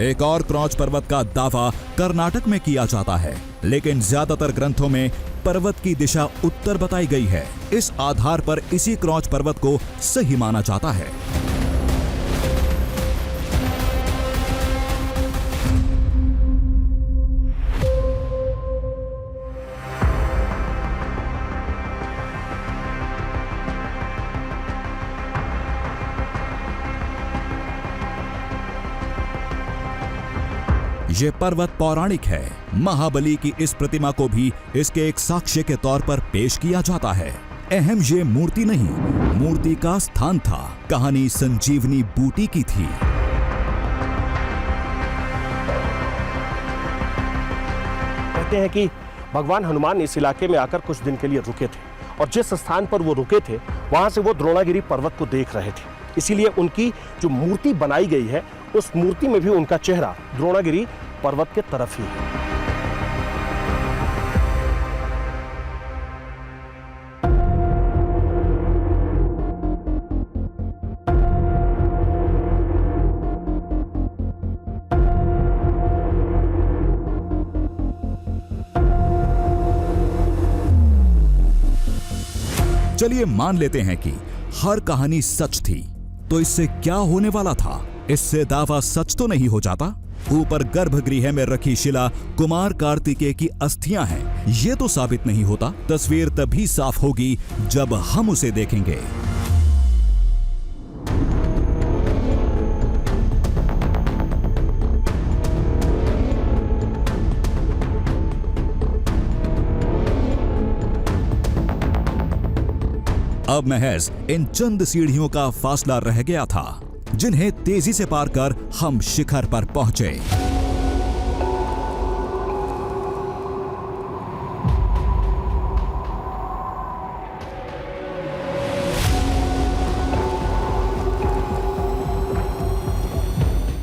एक और क्रॉच पर्वत का दावा कर्नाटक में किया जाता है, लेकिन ज्यादातर ग्रंथों में पर्वत की दिशा उत्तर बताई गई है। इस आधार पर इसी क्रॉच पर्वत को सही माना जाता है। ये पर्वत पौराणिक है। महाबली की इस प्रतिमा को भी इसके एक साक्ष्य के तौर पर पेश किया जाता है। अहम ये मूर्ति नहीं, मूर्ति का स्थान था। कहानी संजीवनी बूटी की थी। कहते हैं कि भगवान हनुमान इस इलाके में आकर कुछ दिन के लिए रुके थे और जिस स्थान पर वो रुके थे वहां से वो द्रोणागिरी पर्वत को देख रहे थे। इसीलिए उनकी जो मूर्ति बनाई गई है उस मूर्ति में भी उनका चेहरा द्रोणागिरी पर्वत के तरफ ही है। चलिए मान लेते हैं कि हर कहानी सच थी, तो इससे क्या होने वाला था? इससे दावा सच तो नहीं हो जाता। ऊपर गर्भगृह में रखी शिला कुमार कार्तिकेय की अस्थियां हैं, ये तो साबित नहीं होता। तस्वीर तभी साफ होगी जब हम उसे देखेंगे। अब महज इन चंद सीढ़ियों का फासला रह गया था, जिन्हें तेजी से पार कर हम शिखर पर पहुंचे।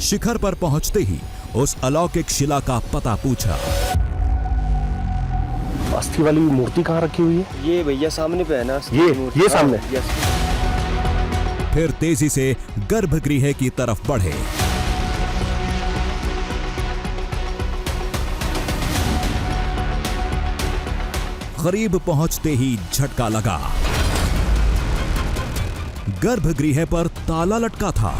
शिखर पर पहुंचते ही उस अलौकिक शिला का पता पूछा। अस्थि वाली मूर्ति कहाँ रखी हुई है? ये भैया सामने पे है ना। ये सामने। फिर तेजी से गर्भगृह की तरफ बढ़े। करीब पहुंचते ही झटका लगा। गर्भगृह पर ताला लटका था।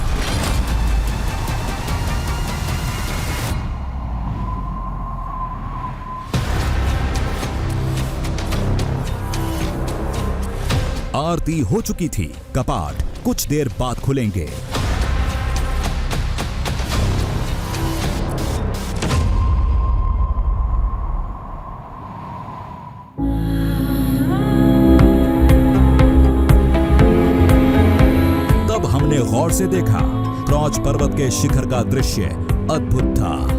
आरती हो चुकी थी। कपाट कुछ देर बाद खुलेंगे। तब हमने गौर से देखा, क्रॉच पर्वत के शिखर का दृश्य अद्भुत था।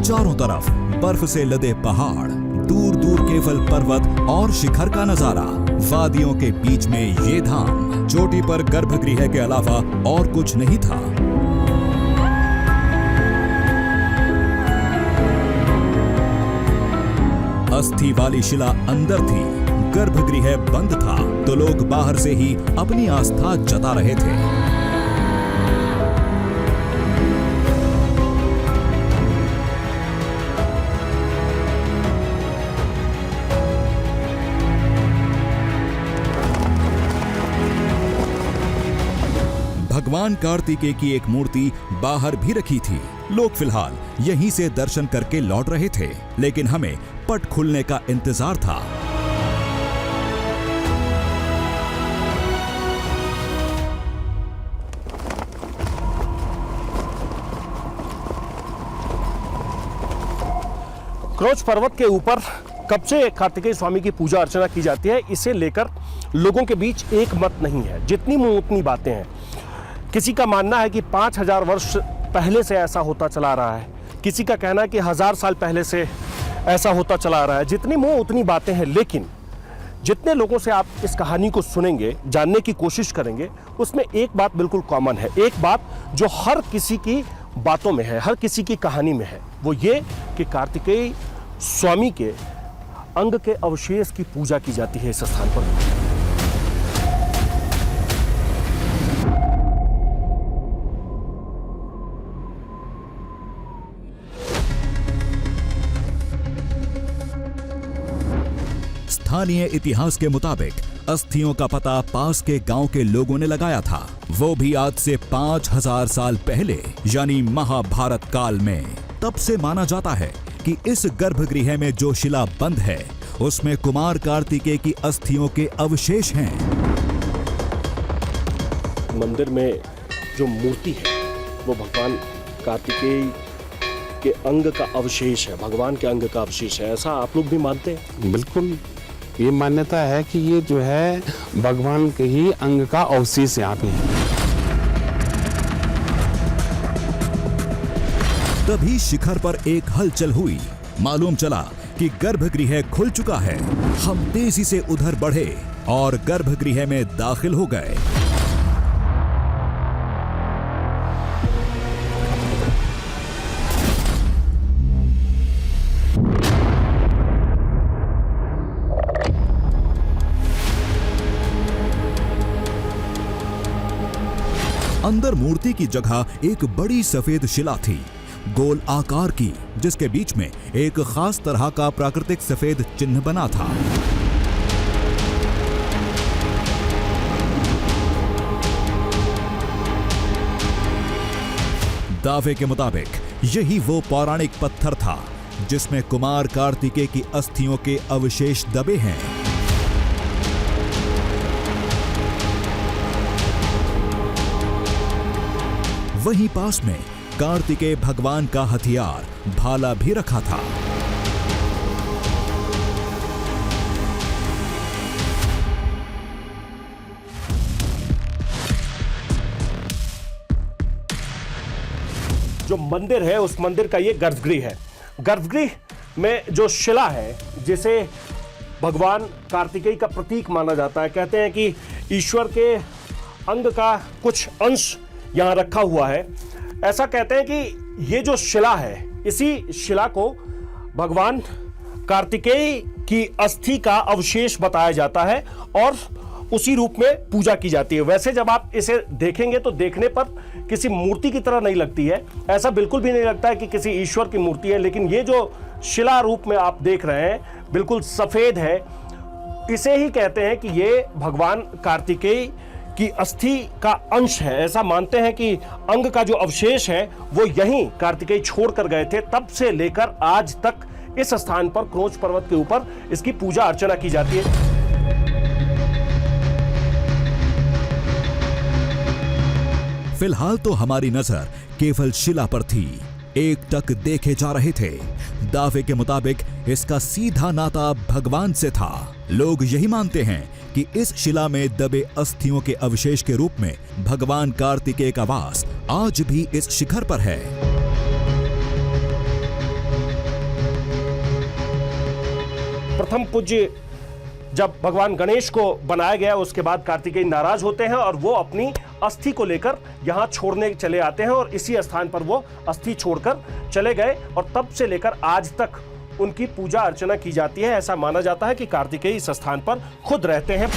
चारों तरफ बर्फ से लदे पहाड़, दूर दूर केवल पर्वत और शिखर का नजारा। वादियों के बीच में ये धाम। चोटी पर गर्भगृह के अलावा और कुछ नहीं था। अस्थि वाली शिला अंदर थी, गर्भगृह बंद था, तो लोग बाहर से ही अपनी आस्था जता रहे थे। भगवान कार्तिकेय की एक मूर्ति बाहर भी रखी थी। लोग फिलहाल यहीं से दर्शन करके लौट रहे थे, लेकिन हमें पट खुलने का इंतजार था। क्रॉच पर्वत के ऊपर कब से कार्तिकेय स्वामी की पूजा अर्चना की जाती है, इसे लेकर लोगों के बीच एक मत नहीं है। जितनी मुंह उतनी बातें हैं। किसी का मानना है कि 5000 वर्ष पहले से ऐसा होता चला रहा है, किसी का कहना है कि 1000 साल पहले से ऐसा होता चला रहा है। जितनी मुंह उतनी बातें हैं, लेकिन जितने लोगों से आप इस कहानी को सुनेंगे, जानने की कोशिश करेंगे, उसमें एक बात बिल्कुल कॉमन है। एक बात जो हर किसी की बातों में है, हर किसी की कहानी में है, वो ये कि कार्तिकेय स्वामी के अंग के अवशेष की पूजा की जाती है इस स्थान पर। स्थानीय इतिहास के मुताबिक अस्थियों का पता पास के गांव के लोगों ने लगाया था, वो भी आज से 5000 साल पहले, यानी महाभारत काल में। तब से माना जाता है कि इस गर्भगृह में जो शिला बंद है उसमें कुमार कार्तिकेय की अस्थियों के अवशेष हैं। मंदिर में जो मूर्ति है वो भगवान कार्तिकेय के अंग का अवशेष है, भगवान के अंग का अवशेष है, ऐसा आप लोग भी मानते हैं? बिल्कुल, ये मान्यता है कि ये जो है भगवान के ही अंग का अवशेष यहाँ पे है। तभी शिखर पर एक हलचल हुई। मालूम चला कि गर्भगृह खुल चुका है। हम तेजी से उधर बढ़े और गर्भगृह में दाखिल हो गए। अंदर मूर्ति की जगह एक बड़ी सफेद शिला थी, गोल आकार की, जिसके बीच में एक खास तरह का प्राकृतिक सफेद चिन्ह बना था। दावे के मुताबिक यही वो पौराणिक पत्थर था जिसमें कुमार कार्तिकेय की अस्थियों के अवशेष दबे हैं। वहीं पास में कार्तिकेय भगवान का हथियार भाला भी रखा था। जो मंदिर है उस मंदिर का ये गर्भगृह है। गर्भगृह में जो शिला है जिसे भगवान कार्तिकेय का प्रतीक माना जाता है, कहते हैं कि ईश्वर के अंग का कुछ अंश यहां रखा हुआ है। ऐसा कहते हैं कि ये जो शिला है, इसी शिला को भगवान कार्तिकेय की अस्थि का अवशेष बताया जाता है और उसी रूप में पूजा की जाती है। वैसे जब आप इसे देखेंगे तो देखने पर किसी मूर्ति की तरह नहीं लगती है, ऐसा बिल्कुल भी नहीं लगता है कि किसी ईश्वर की मूर्ति है, लेकिन ये जो शिला रूप में आप देख रहे हैं बिल्कुल सफेद है। इसे ही कहते हैं कि ये भगवान कार्तिकेय की अस्थि का अंश है। ऐसा मानते हैं कि अंग का जो अवशेष है वो यहीं कार्तिकेय छोड़ कर गए थे। तब से लेकर आज तक इस स्थान पर क्रोच पर्वत के ऊपर इसकी पूजा अर्चना की जाती है। फिलहाल तो हमारी नजर केवल शिला पर थी, एक टक देखे जा रहे थे। दावे के मुताबिक इसका सीधा नाता भगवान से था। लोग यही मानते हैं कि इस शिला में दबे अस्थियों के अवशेष के रूप में भगवान कार्तिकेय का वास आज भी इस शिखर पर है। प्रथम पूज्य जब भगवान गणेश को बनाया गया उसके बाद कार्तिकेय नाराज होते हैं और वो अपनी अस्थि को लेकर यहाँ छोड़ने चले आते हैं और इसी स्थान पर वो अस्थि छोड़कर चले गए और तब से लेकर आज तक उनकी पूजा अर्चना की जाती है। ऐसा माना जाता है कि कार्तिकेय इस स्थान पर खुद रहते हैं।